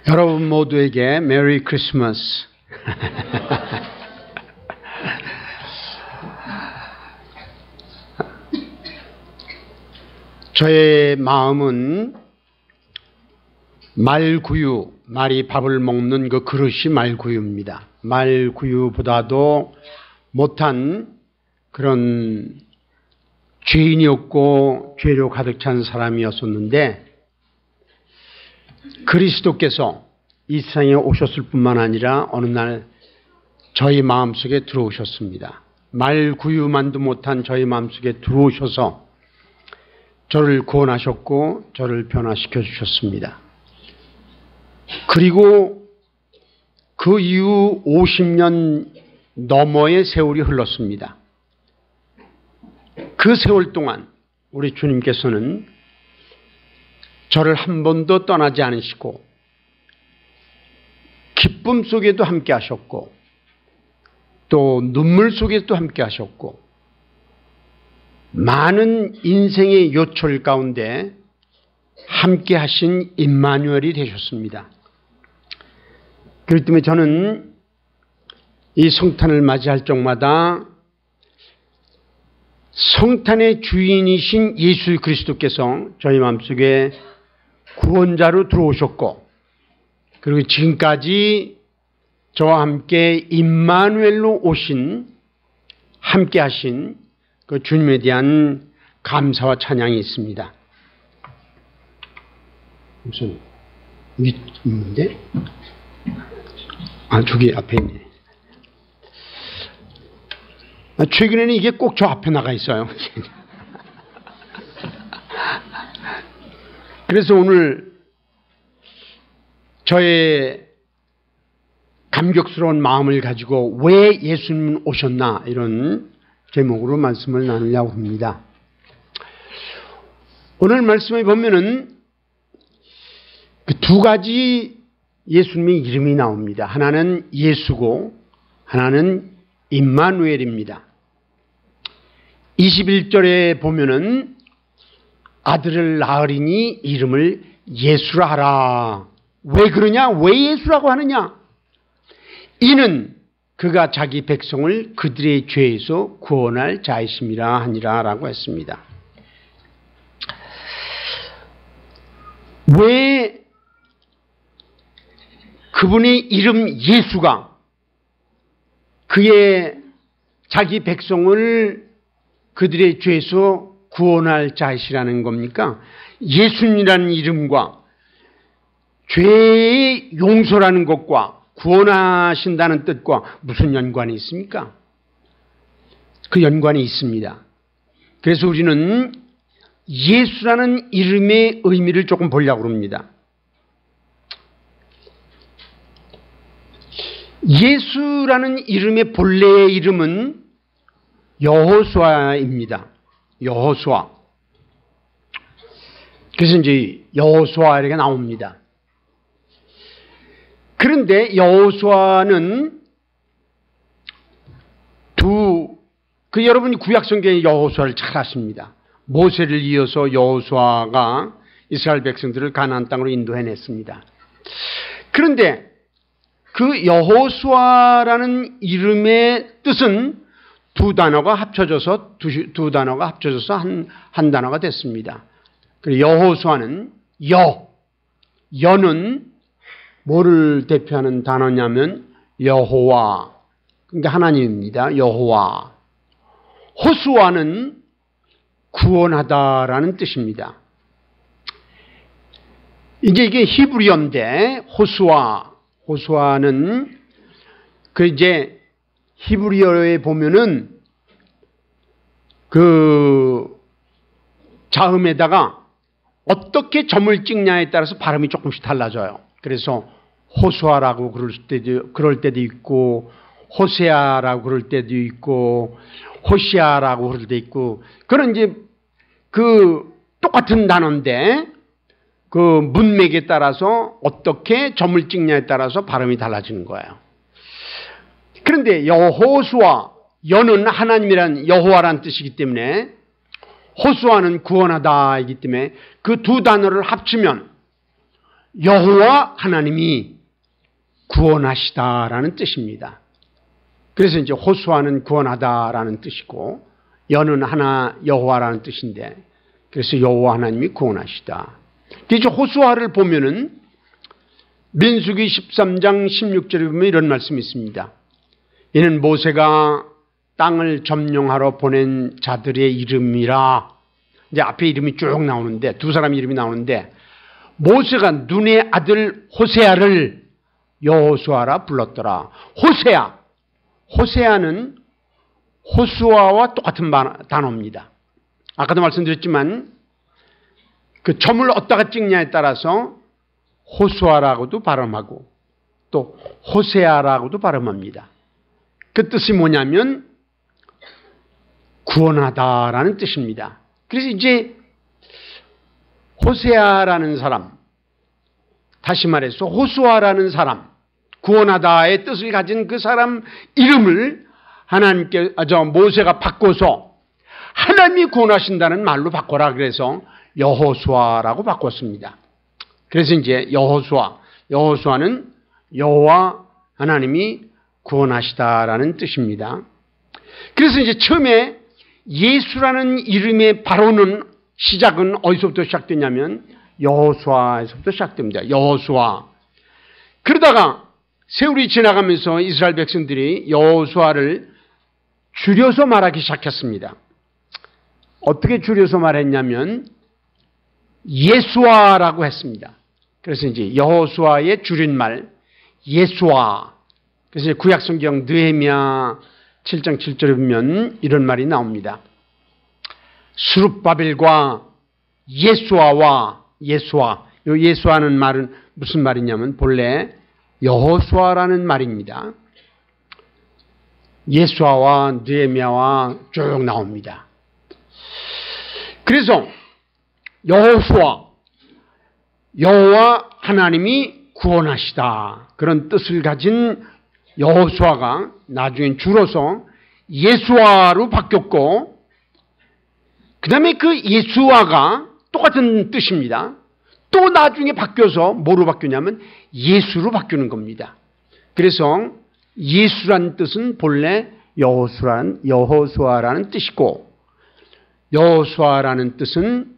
여러분 모두에게 메리 크리스마스. 저의 마음은 말구유, 말이 밥을 먹는 그 그릇이 말구유입니다. 말구유보다도 못한 그런 죄인이었고 죄로 가득 찬 사람이었었는데, 그리스도께서 이 세상에 오셨을 뿐만 아니라 어느 날 저희 마음속에 들어오셨습니다. 말구유만도 못한 저희 마음속에 들어오셔서 저를 구원하셨고 저를 변화시켜 주셨습니다. 그리고 그 이후 50년 넘어의 세월이 흘렀습니다. 그 세월 동안 우리 주님께서는 저를 한 번도 떠나지 않으시고 기쁨 속에도 함께 하셨고 또 눈물 속에도 함께 하셨고 많은 인생의 요철 가운데 함께 하신 임마누엘이 되셨습니다. 그렇기 때문에 저는 이 성탄을 맞이할 적마다 성탄의 주인이신 예수 그리스도께서 저희 마음속에 구원자로 들어오셨고, 그리고 지금까지 저와 함께 임마누엘로 오신, 함께 하신 그 주님에 대한 감사와 찬양이 있습니다. 무슨 여기 있는데? 저기 앞에 있네. 최근에는 이게 꼭 저 앞에 나가 있어요. 그래서 오늘 저의 감격스러운 마음을 가지고 왜 예수님은 오셨나, 이런 제목으로 말씀을 나누려고 합니다. 오늘 말씀에 보면은 그 두 가지 예수님의 이름이 나옵니다. 하나는 예수고 하나는 임마누엘입니다. 21절에 보면은 아들을 낳으리니 이름을 예수라 하라. 왜 그러냐? 왜 예수라고 하느냐? 이는 그가 자기 백성을 그들의 죄에서 구원할 자이심이라 하니라 라고 했습니다. 왜 그분의 이름 예수가 그의 자기 백성을 그들의 죄에서 구원할 자이시라는 겁니까? 예수님이라는 이름과 죄의 용서라는 것과 구원하신다는 뜻과 무슨 연관이 있습니까? 그 연관이 있습니다. 그래서 우리는 예수라는 이름의 의미를 조금 보려고 합니다. 예수라는 이름의 본래의 이름은 여호수아입니다. 여호수아. 그래서 이제 여호수아 이렇게 나옵니다. 그런데 여호수아는 여러분이 구약 성경의 여호수아를 잘 아십니다. 모세를 이어서 여호수아가 이스라엘 백성들을 가나안 땅으로 인도해냈습니다. 그런데 그 여호수아라는 이름의 뜻은 두 단어가 합쳐져서 한 단어가 됐습니다. 그리고 여호수아는 여는 뭐를 대표하는 단어냐면 여호와, 그러니까 하나님입니다. 여호와. 호수아는 구원하다라는 뜻입니다. 이게 히브리어인데 호수아는 이제 히브리어에 보면은 그 자음에다가 어떻게 점을 찍냐에 따라서 발음이 조금씩 달라져요. 그래서 호수아라고 그럴 때도 있고, 호세아라고 그럴 때도 있고, 호시아라고 그럴 때도 있고, 그런 이제 그 똑같은 단어인데 그 문맥에 따라서 어떻게 점을 찍냐에 따라서 발음이 달라지는 거예요. 그런데 여호수아, 여는 하나님이란 여호와란 뜻이기 때문에, 호수아는 구원하다이기 때문에 그 두 단어를 합치면 여호와 하나님이 구원하시다라는 뜻입니다. 그래서 이제 호수아는 구원하다라는 뜻이고 여는 하나 여호와라는 뜻인데 그래서 여호와 하나님이 구원하시다. 이제 호수아를 보면은 민수기 13장 16절에 보면 이런 말씀이 있습니다. 이는 모세가 땅을 점령하러 보낸 자들의 이름이라. 이제 앞에 이름이 쭉 나오는데 두 사람 이름이 나오는데 모세가 눈의 아들 호세아를 여호수아라 불렀더라. 호세아는 호수아와 똑같은 단어입니다. 아까도 말씀드렸지만 그 점을 어디다가 찍냐에 따라서 호수아라고도 발음하고 또 호세아라고도 발음합니다. 그 뜻이 뭐냐면 구원하다라는 뜻입니다. 그래서 이제 호세아라는 사람, 다시 말해서 호수아라는 사람, 구원하다의 뜻을 가진 그 사람 이름을 모세가 바꿔서 하나님이 구원하신다는 말로 바꿔라 그래서 여호수아라고 바꿨습니다. 그래서 이제 여호수아는 여호와 하나님이 구원하시다라는 뜻입니다. 그래서 이제 처음에 예수라는 이름의 바로는 시작은 어디서부터 시작되냐면 여호수아에서부터 시작됩니다. 여호수아. 그러다가 세월이 지나가면서 이스라엘 백성들이 여호수아를 줄여서 말하기 시작했습니다. 어떻게 줄여서 말했냐면 예수아라고 했습니다. 그래서 이제 여호수아의 줄임말 예수아. 그래서 구약성경 느헤미야 7장 7절에 보면 이런 말이 나옵니다. 스룹바벨과 예수아와 예수아. 이 예수아는 말은 무슨 말이냐면 본래 여호수아라는 말입니다. 예수아와 느헤미야와 쭉 나옵니다. 그래서 여호와 하나님이 구원하시다. 그런 뜻을 가진 여호수아가 나중엔 줄어서 예수아로 바뀌었고 그 다음에 그 예수아가 똑같은 뜻입니다. 또 나중에 바뀌어서 뭐로 바뀌냐면 예수로 바뀌는 겁니다. 그래서 예수란 뜻은 본래 여호수아라는 뜻이고 여호수아라는 뜻은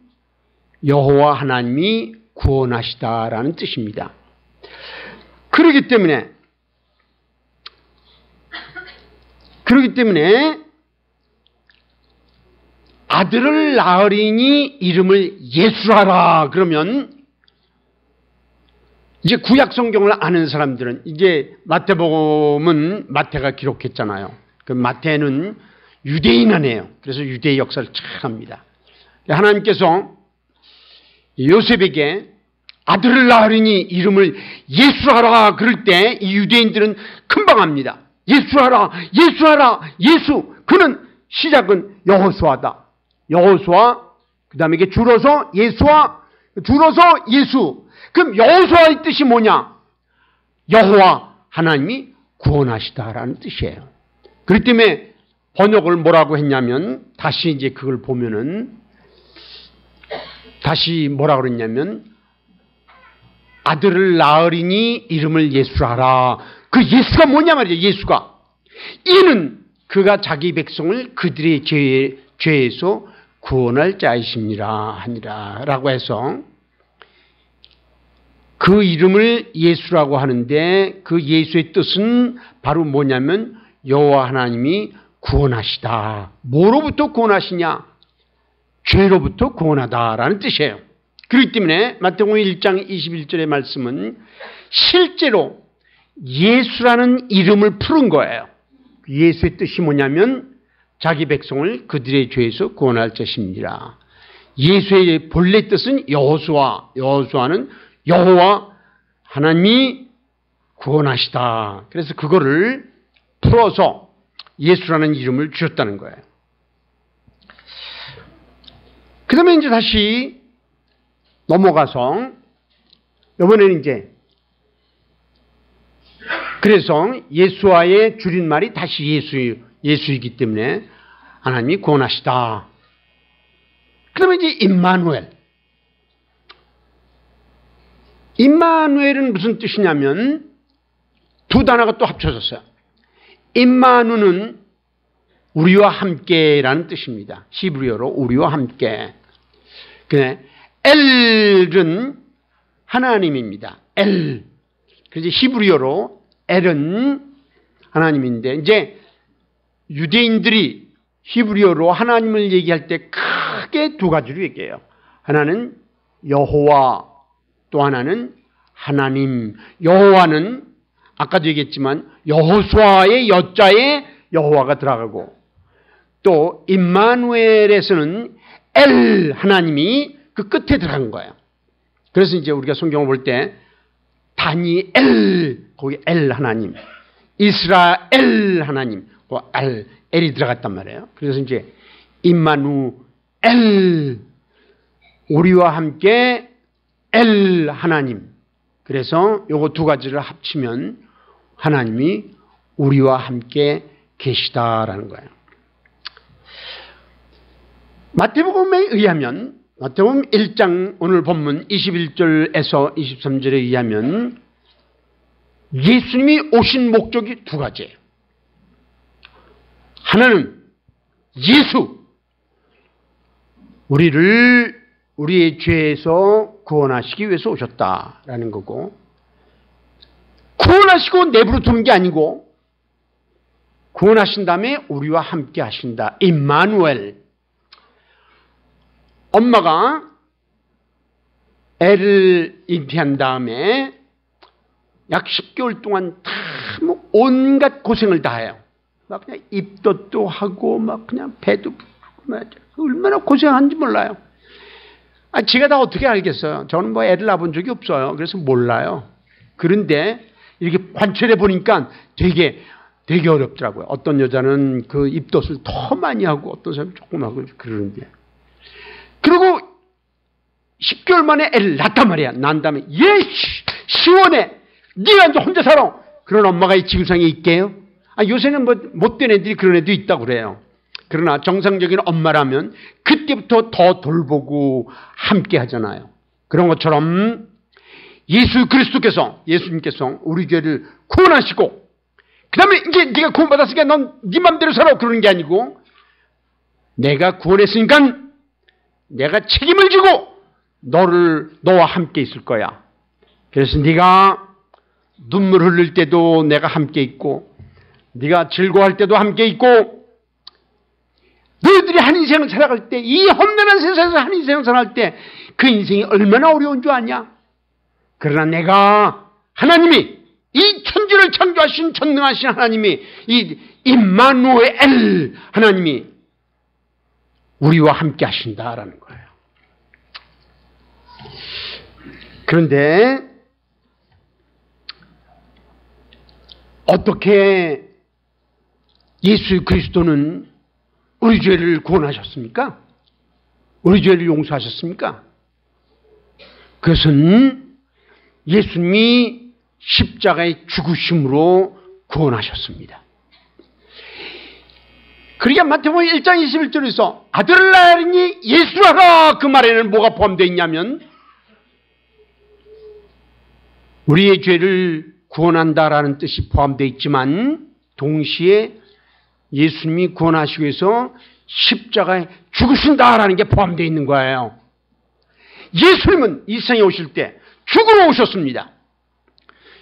여호와 하나님이 구원하시다라는 뜻입니다. 그렇기 때문에 아들을 낳으리니 이름을 예수하라. 그러면 이제 구약 성경을 아는 사람들은 이제 마태복음은 마태가 기록했잖아요. 그 마태는 유대인 아니에요. 그래서 유대의 역사를 잘 합니다. 하나님께서 요셉에게 아들을 낳으리니 이름을 예수하라 그럴 때 이 유대인들은 금방 합니다. 예수하라, 예수. 그는 시작은 여호수아다. 여호수아, 그 다음에 이게 줄어서 예수아, 줄어서 예수. 그럼 여호수아의 뜻이 뭐냐? 여호와 하나님이 구원하시다라는 뜻이에요. 그렇기 때문에 번역을 뭐라고 했냐면 다시 이제 그걸 보면은 다시 뭐라고 그랬냐면 아들을 낳으리니 이름을 예수하라. 그 예수가 뭐냐 말이죠. 예수가. 이는 그가 자기 백성을 그들의 죄에서 구원할 자이십니다 하니라 라고 해서 그 이름을 예수라고 하는데 그 예수의 뜻은 바로 뭐냐면 여호와 하나님이 구원하시다. 뭐로부터 구원하시냐? 죄로부터 구원하다라는 뜻이에요. 그렇기 때문에 마태복음 1장 21절의 말씀은 실제로 예수라는 이름을 푸른 거예요. 예수의 뜻이 뭐냐면 자기 백성을 그들의 죄에서 구원할 것입니다. 예수의 본래 뜻은 여호수아는 여호와 하나님이 구원하시다. 그래서 그거를 풀어서 예수라는 이름을 주셨다는 거예요. 그 다음에 이제 다시 넘어가서 이번에는 이제 그래서 예수와의 줄임말이 다시 예수이기 때문에 하나님이 구원하시다. 그 다음에 이제 임마누엘. 임마누엘은 무슨 뜻이냐면 두 단어가 또 합쳐졌어요. 임마누는 우리와 함께라는 뜻입니다. 히브리어로 우리와 함께. 그래, 엘은 하나님입니다. 엘. 그래서 히브리어로 엘은 하나님인데, 이제 유대인들이 히브리어로 하나님을 얘기할 때 크게 두 가지로 얘기해요. 하나는 여호와, 또 하나는 하나님. 여호와는 아까도 얘기했지만 여호수아의 여자에 여호와가 들어가고, 또 임마누엘에서는 엘 하나님이 그 끝에 들어간 거예요. 그래서 이제 우리가 성경을 볼 때 다니엘, 거기 엘 하나님, 이스라엘 하나님, 엘이 들어갔단 말이에요. 그래서 이제 임마누엘, 우리와 함께 엘 하나님. 그래서 요거 두 가지를 합치면 하나님이 우리와 함께 계시다라는 거예요. 마태복음에 의하면, 마태복음 1장 오늘 본문 21절에서 23절에 의하면 예수님이 오신 목적이 두 가지예요. 하나는 예수, 우리를 우리의 죄에서 구원하시기 위해서 오셨다라는 거고, 구원하시고 내버려 두는 게 아니고 구원하신 다음에 우리와 함께 하신다. 임마누엘. 엄마가 애를 잉태한 다음에 약 10개월 동안 다 뭐 온갖 고생을 다 해요. 막 그냥 입덧도 하고 막 그냥 배도 부르고 얼마나 고생한지 몰라요. 제가 다 어떻게 알겠어요? 저는 뭐 애를 낳아본 적이 없어요. 그래서 몰라요. 그런데 이렇게 관찰해 보니까 되게 어렵더라고요. 어떤 여자는 그 입덧을 더 많이 하고 어떤 사람은 조금 하고 그러는데. 그리고 10개월 만에 애를 낳단 말이야. 난 다음에 시원해. 네가 이제 혼자 살아. 그런 엄마가 이 지구상에 있게요? 요새는 뭐 못된 애들이 그런 애도 있다고 그래요. 그러나 정상적인 엄마라면 그때부터 더 돌보고 함께 하잖아요. 그런 것처럼 예수님께서 우리 죄를 구원하시고, 그 다음에 이제 네가 구원받았으니까 넌 네 맘대로 살아. 그러는 게 아니고, 내가 구원했으니까 내가 책임을 지고 너와 함께 있을 거야. 그래서 네가 눈물 흘릴 때도 내가 함께 있고, 네가 즐거워할 때도 함께 있고, 너희들이 한 인생을 살아갈 때, 이 험난한 세상에서 한 인생을 살아갈 때 그 인생이 얼마나 어려운 줄 아냐? 그러나 내가, 하나님이, 이 천지를 창조하신 전능하신 하나님이, 이 임마누엘 하나님이 우리와 함께 하신다라는 거예요. 그런데 어떻게 예수 그리스도는 우리 죄를 구원하셨습니까? 우리 죄를 용서하셨습니까? 그것은 예수님이 십자가의 죽으심으로 구원하셨습니다. 그러니까 마태복음 1장 21절에서 아들을 낳으니 예수라라, 그 말에는 뭐가 포함되어 있냐면 우리의 죄를 구원한다라는 뜻이 포함되어 있지만 동시에 예수님이 구원하시기 위해서 십자가에 죽으신다라는 게 포함되어 있는 거예요. 예수님은 이 세상에 오실 때 죽으러 오셨습니다.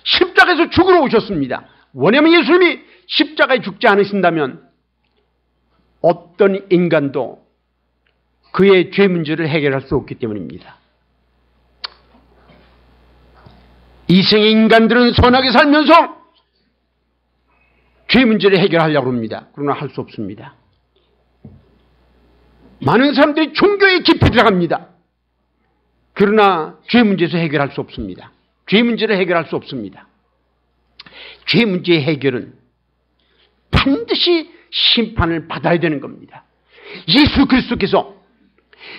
십자가에서 죽으러 오셨습니다. 왜냐하면 예수님이 십자가에 죽지 않으신다면 어떤 인간도 그의 죄 문제를 해결할 수 없기 때문입니다. 이 생의 인간들은 선하게 살면서 죄 문제를 해결하려고 합니다. 그러나 할 수 없습니다. 많은 사람들이 종교에 깊이 들어갑니다. 그러나 죄 문제에서 해결할 수 없습니다. 죄 문제를 해결할 수 없습니다. 죄 문제의 해결은 반드시 심판을 받아야 되는 겁니다. 예수 그리스도께서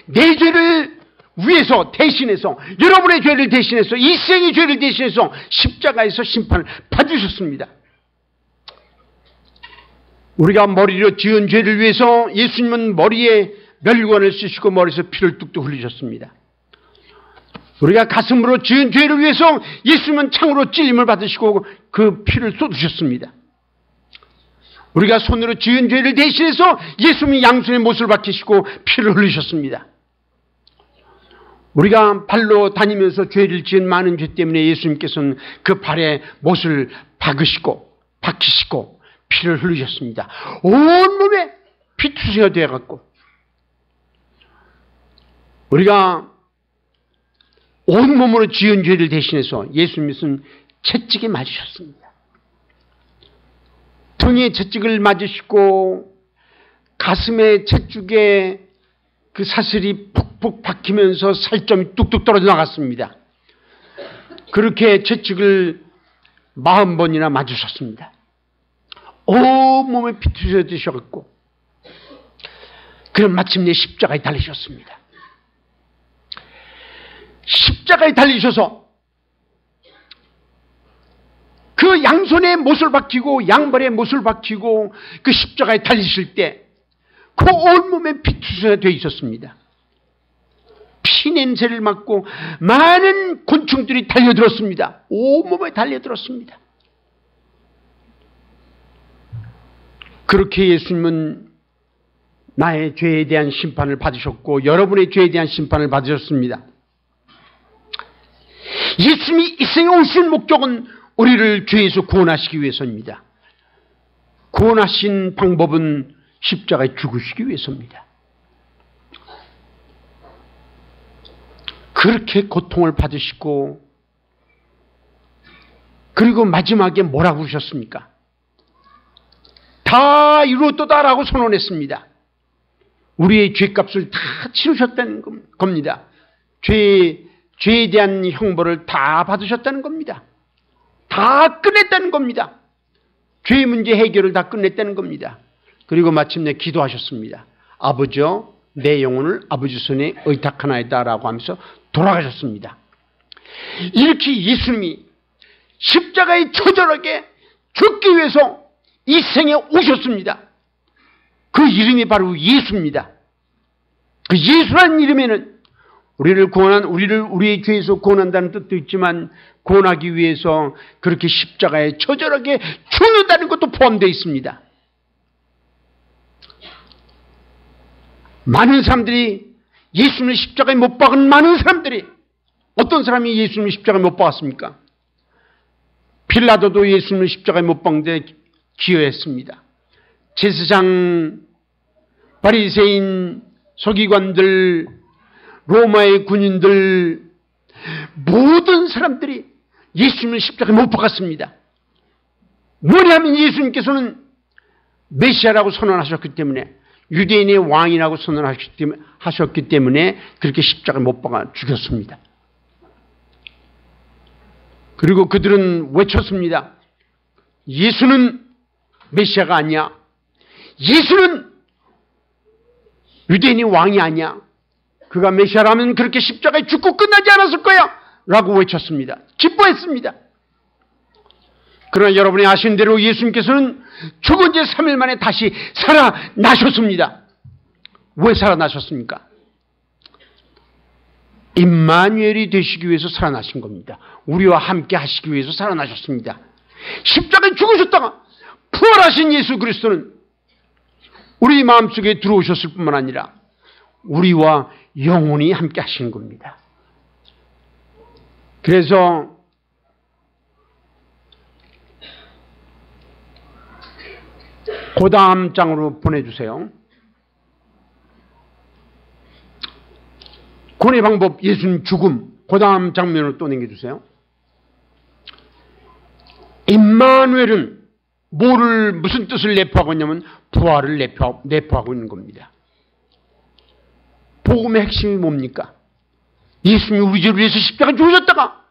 내 죄를 위해서 대신해서, 여러분의 죄를 대신해서, 이 생의 죄를 대신해서 십자가에서 심판을 받으셨습니다. 우리가 머리로 지은 죄를 위해서 예수님은 머리에 멸관을 쓰시고 머리에서 피를 뚝뚝 흘리셨습니다. 우리가 가슴으로 지은 죄를 위해서 예수님은 창으로 찔림을 받으시고 그 피를 쏟으셨습니다. 우리가 손으로 지은 죄를 대신해서 예수님이 양손에 못을 박히시고 피를 흘리셨습니다. 우리가 발로 다니면서 죄를 지은 많은 죄 때문에 예수님께서는 그 발에 못을 박히시고 피를 흘리셨습니다. 온몸에 피투성이가 되어갖고 우리가 온몸으로 지은 죄를 대신해서 예수님은 채찍에 맞으셨습니다. 등에 채찍을 맞으시고 가슴에 채찍에 그 사슬이 푹푹 박히면서 살점이 뚝뚝 떨어져 나갔습니다. 그렇게 채찍을 40번이나 맞으셨습니다. 온몸에 피투성이가 되셔갖고 그럼 마침내 십자가에 달리셨습니다. 십자가에 달리셔서 그 양손에 못을 박히고 양발에 못을 박히고 그 십자가에 달리실 때 그 온몸에 피투성이가 되어 있었습니다. 피 냄새를 맡고 많은 곤충들이 달려들었습니다. 온몸에 달려들었습니다. 그렇게 예수님은 나의 죄에 대한 심판을 받으셨고 여러분의 죄에 대한 심판을 받으셨습니다. 예수님이 이 생에 오신 목적은 우리를 죄에서 구원하시기 위해서입니다. 구원하신 방법은 십자가에 죽으시기 위해서입니다. 그렇게 고통을 받으시고 그리고 마지막에 뭐라고 그러셨습니까? 다 이루었도다라고 선언했습니다. 우리의 죄값을 다 치르셨다는 겁니다. 죄에 대한 형벌을 다 받으셨다는 겁니다. 다 끝냈다는 겁니다. 죄 문제 해결을 다 끝냈다는 겁니다. 그리고 마침내 기도하셨습니다. 아버지여 내 영혼을 아버지 손에 의탁하나이다 라고 하면서 돌아가셨습니다. 이렇게 예수님이 십자가에 처절하게 죽기 위해서 이 생에 오셨습니다. 그 이름이 바로 예수입니다. 그 예수라는 이름에는 우리의 죄에서 구원한다는 뜻도 있지만 구원하기 위해서 그렇게 십자가에 처절하게 죽는다는 것도 포함되어 있습니다. 많은 사람들이 예수님을 십자가에 못 박은 많은 사람들이 어떤 사람이 예수님을 십자가에 못 박았습니까? 빌라도도 예수님을 십자가에 못 박는데 기여했습니다. 제사장, 바리새인, 서기관들, 로마의 군인들 모든 사람들이 예수님을 십자가에 못 박았습니다. 뭐냐면 예수님께서는 메시아라고 선언하셨기 때문에 유대인의 왕이라고 선언하셨기 때문에 그렇게 십자가에 못 박아 죽였습니다. 그리고 그들은 외쳤습니다. 예수는 메시아가 아니야. 예수는 유대인의 왕이 아니야. 그가 메시아라면 그렇게 십자가에 죽고 끝나지 않았을 거야 라고 외쳤습니다. 기뻐했습니다. 그러나 여러분이 아시는 대로 예수님께서는 죽은 지 3일 만에 다시 살아나셨습니다. 왜 살아나셨습니까? 임마누엘이 되시기 위해서 살아나신 겁니다. 우리와 함께 하시기 위해서 살아나셨습니다. 십자가에 죽으셨다가 부활하신 예수 그리스도는 우리 마음속에 들어오셨을 뿐만 아니라 우리와 영원히 함께 하시는 겁니다. 그래서 그 다음 장으로 보내주세요. 구원의 방법 예수님 죽음 그 다음 장면으로 또 넘겨주세요. 임마누엘은 무슨 뜻을 내포하고 있냐면 부활을 내포하고 있는 겁니다. 복음의 핵심이 뭡니까? 예수님이 우리 죄를 위해서 십자가에 죽으셨다가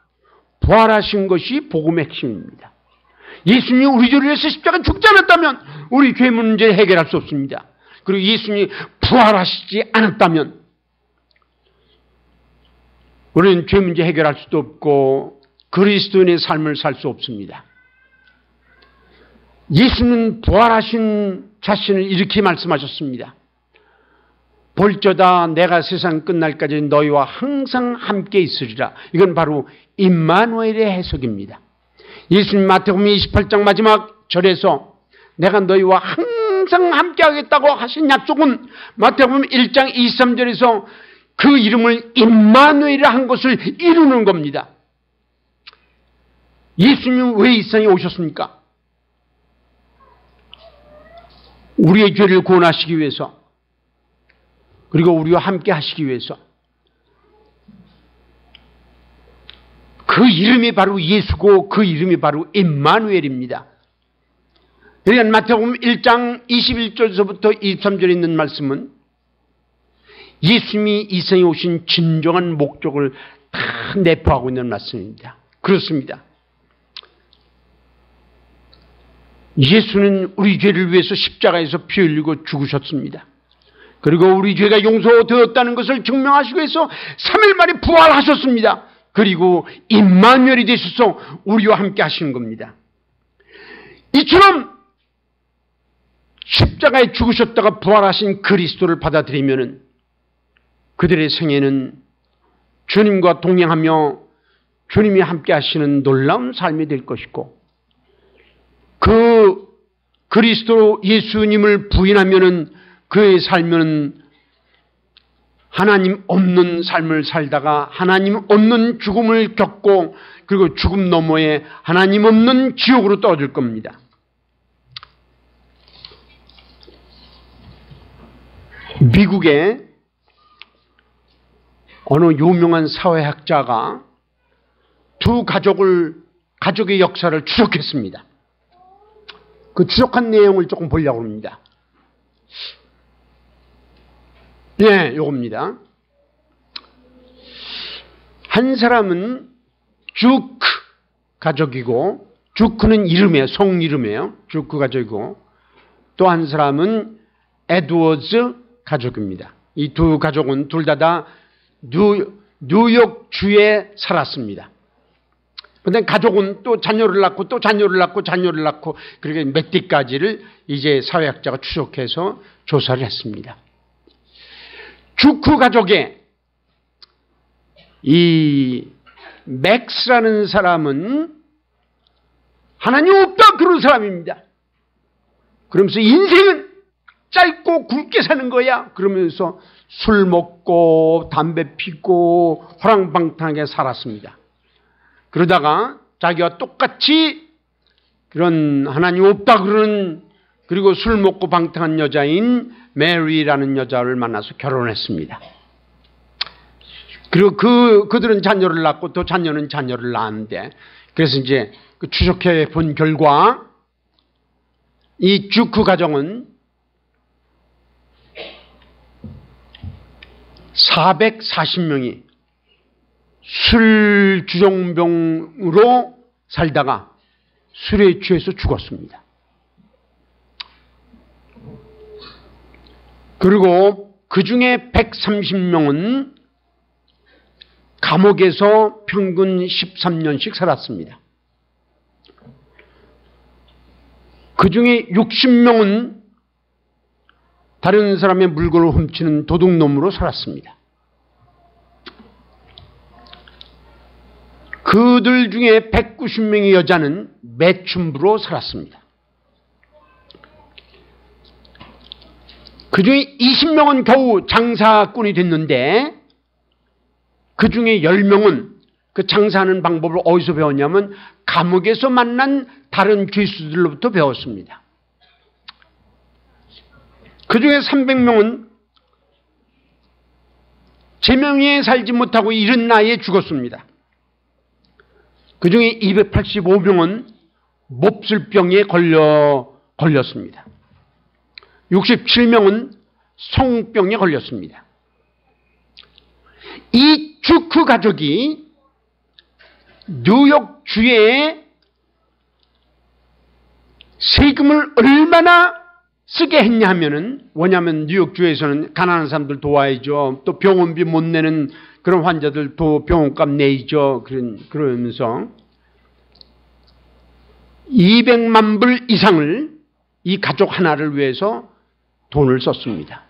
부활하신 것이 복음의 핵심입니다. 예수님이 우리 죄를 위해서 십자가에 죽지 않았다면 우리 죄 문제를 해결할 수 없습니다. 그리고 예수님이 부활하시지 않았다면 우리는 죄 문제 해결할 수도 없고 그리스도인의 삶을 살 수 없습니다. 예수는 부활하신 자신을 이렇게 말씀하셨습니다. 볼저다 내가 세상 끝날까지 너희와 항상 함께 있으리라. 이건 바로 임마누엘의 해석입니다. 예수님 마태복음 28장 마지막 절에서 내가 너희와 항상 함께 하겠다고 하신 약속은 마태복음 1장 23절에서 그 이름을 임마누엘이라 한 것을 이루는 겁니다. 예수님은 왜 이 세상에 오셨습니까? 우리의 죄를 구원하시기 위해서, 그리고 우리와 함께 하시기 위해서. 그 이름이 바로 예수고 그 이름이 바로 임마누엘입니다. 그러니까 마태복음 1장 21절에서부터 23절에 있는 말씀은 예수님이 이 세상에 오신 진정한 목적을 다 내포하고 있는 말씀입니다. 그렇습니다. 예수는 우리 죄를 위해서 십자가에서 피 흘리고 죽으셨습니다. 그리고 우리 죄가 용서되었다는 것을 증명하시기 위해서 3일 만에 부활하셨습니다. 그리고 임마누엘이 되셔서 우리와 함께 하시는 겁니다. 이처럼 십자가에 죽으셨다가 부활하신 그리스도를 받아들이면 그들의 생애는 주님과 동행하며 주님이 함께 하시는 놀라운 삶이 될 것이고, 그 그리스도 예수님을 부인하면은 그의 삶은 하나님 없는 삶을 살다가 하나님 없는 죽음을 겪고, 그리고 죽음 너머에 하나님 없는 지옥으로 떨어질 겁니다. 미국의 어느 유명한 사회학자가 두 가족의 역사를 추적했습니다. 그 추적한 내용을 조금 보려고 합니다. 네, 요겁니다. 한 사람은 주크 가족이고, 주크는 이름이에요. 성 이름이에요. 주크 가족이고, 또 한 사람은 에드워즈 가족입니다. 이 두 가족은 둘 다 뉴욕주에 살았습니다. 그런데 가족은 또 자녀를 낳고 또 자녀를 낳고 자녀를 낳고, 그렇게 몇 대까지를 이제 사회학자가 추적해서 조사를 했습니다. 주크 가족의 이 맥스라는 사람은 하나님 없다 그런 사람입니다. 그러면서 인생은 짧고 굵게 사는 거야 그러면서 술 먹고 담배 피고 호랑방탕하게 살았습니다. 그러다가 자기와 똑같이 그런 하나님 없다 그러는, 그리고 술 먹고 방탕한 여자인 메리라는 여자를 만나서 결혼했습니다. 그리고 그들은 자녀를 낳고 또 자녀는 자녀를 낳았는데, 그래서 이제 그 추적해 본 결과 이 주크 가정은 440명이 술 주정병으로 살다가 술에 취해서 죽었습니다. 그리고 그 중에 130명은 감옥에서 평균 13년씩 살았습니다. 그 중에 60명은 다른 사람의 물건을 훔치는 도둑놈으로 살았습니다. 그들 중에 190명의 여자는 매춘부로 살았습니다. 그 중에 20명은 겨우 장사꾼이 됐는데, 그 중에 10명은 그 장사하는 방법을 어디서 배웠냐면 감옥에서 만난 다른 죄수들로부터 배웠습니다. 그 중에 300명은 제명에 살지 못하고 이른 나이에 죽었습니다. 그 중에 285명은 몹쓸병에 걸렸습니다. 67명은 성병에 걸렸습니다. 이 주크 가족이 뉴욕주에 세금을 얼마나 쓰게 했냐 하면은, 뭐냐면 뉴욕주에서는 가난한 사람들 도와야죠. 또 병원비 못 내는 그런 환자들도 병원값 내야죠. 그러면서 200만 불 이상을 이 가족 하나를 위해서 돈을 썼습니다.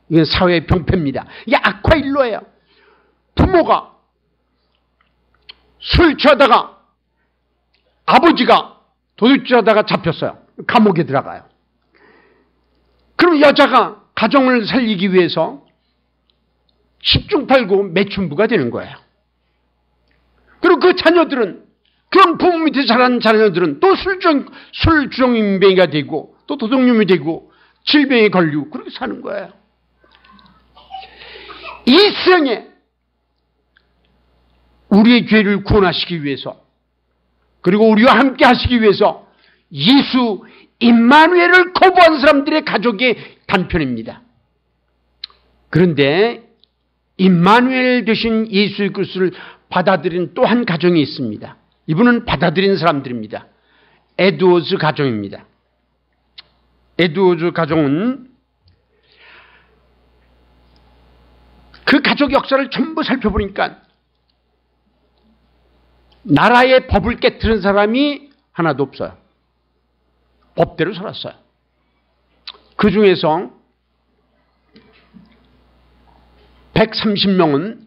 이건 사회의 병폐입니다. 이게 악화일로예요. 부모가 술 취하다가 아버지가 도둑질하다가 잡혔어요. 감옥에 들어가요. 그럼 여자가 가정을 살리기 위해서 10중 8구 매춘부가 되는 거예요. 그리고 그 자녀들은, 그런 부모 밑에 자란 자녀들은 또 술주정인병이가 되고 또 도둑놈이 되고 질병에 걸리고 그렇게 사는 거예요. 이 세상에 우리의 죄를 구원하시기 위해서, 그리고 우리와 함께 하시기 위해서 예수 임마누엘을 거부한 사람들의 가족의 단편입니다. 그런데 임마누엘 되신 예수 그리스도를 받아들인 또 한 가정이 있습니다. 이분은 받아들인 사람들입니다. 에드워즈 가정입니다. 에드워즈 가정은 그 가족 역사를 전부 살펴보니까 나라의 법을 깨트린 사람이 하나도 없어요. 법대로 살았어요. 그 중에서 130명은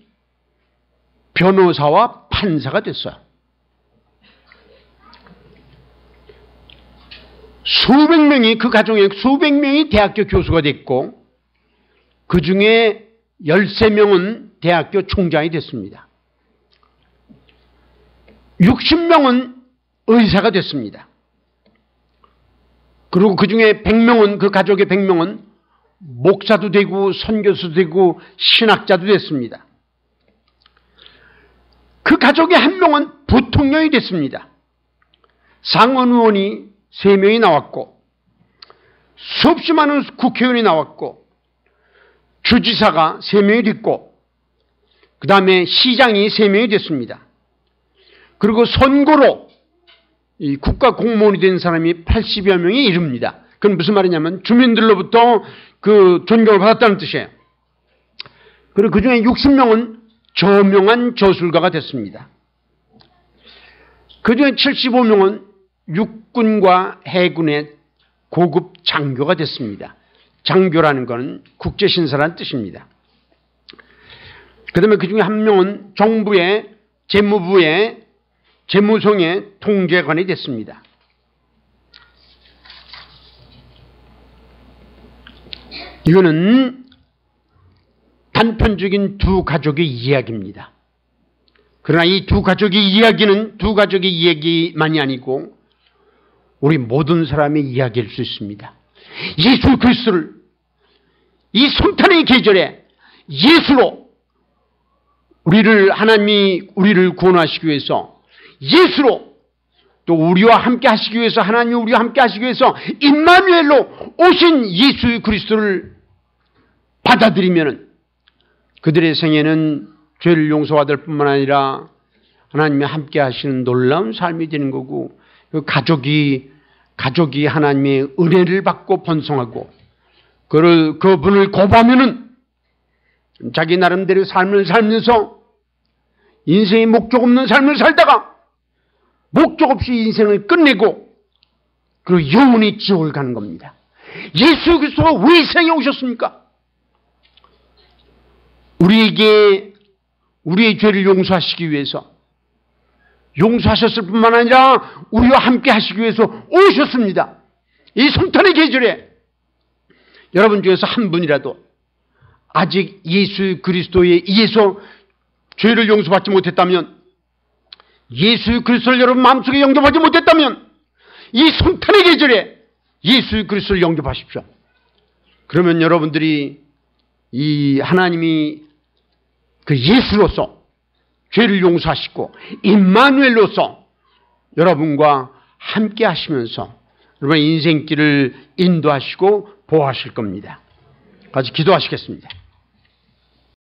변호사와 판사가 됐어요. 수백 명이, 그 가정에 수백 명이 대학교 교수가 됐고, 그 중에 13명은 대학교 총장이 됐습니다. 60명은 의사가 됐습니다. 그리고 그 중에 100명은, 그 가족의 100명은 목사도 되고 선교수도 되고 신학자도 됐습니다. 그 가족의 한 명은 부통령이 됐습니다. 상원의원이 3명이 나왔고, 수없이 많은 국회의원이 나왔고, 주지사가 3명이 됐고, 그 다음에 시장이 3명이 됐습니다. 그리고 선거로 이 국가 공무원이 된 사람이 80여 명이 이릅니다. 그건 무슨 말이냐면 주민들로부터 그 존경을 받았다는 뜻이에요. 그리고 그 중에 60명은 저명한 저술가가 됐습니다. 그 중에 75명은 육군과 해군의 고급 장교가 됐습니다. 장교라는 것은 국제신사라는 뜻입니다. 그 다음에 그 중에 한 명은 정부의 재무부의 재무성의 통제관이 됐습니다. 이거는 단편적인 두 가족의 이야기입니다. 그러나 이 두 가족의 이야기는 두 가족의 이야기만이 아니고 우리 모든 사람의 이야기일 수 있습니다. 예수 그리스도를 이 성탄의 계절에 예수로 하나님이 우리를 구원하시기 위해서, 예수로 또 우리와 함께 하시기 위해서, 하나님이 우리와 함께 하시기 위해서 임마누엘로 오신 예수 그리스도를 받아들이면 그들의 생애는 죄를 용서받을 뿐만 아니라 하나님이 함께 하시는 놀라운 삶이 되는 거고, 그 가족이 하나님의 은혜를 받고 번성하고, 그분을 거부하면은 자기 나름대로 삶을 살면서 인생에 목적 없는 삶을 살다가 목적 없이 인생을 끝내고 그리고 영원히 지옥을 가는 겁니다. 예수 그리스도가 왜 이 세상에 오셨습니까? 우리에게 우리의 죄를 용서하시기 위해서, 용서하셨을 뿐만 아니라 우리와 함께 하시기 위해서 오셨습니다. 이 성탄의 계절에 여러분 중에서 한 분이라도 아직 예수 그리스도에 의해서 죄를 용서받지 못했다면, 예수 그리스도를 여러분 마음속에 영접하지 못했다면 이 성탄의 계절에 예수 그리스도를 영접하십시오. 그러면 여러분들이 이 하나님이 그 예수로서 죄를 용서하시고 임마누엘로서 여러분과 함께 하시면서 여러분의 인생길을 인도하시고 보호하실 겁니다. 같이 기도하시겠습니다.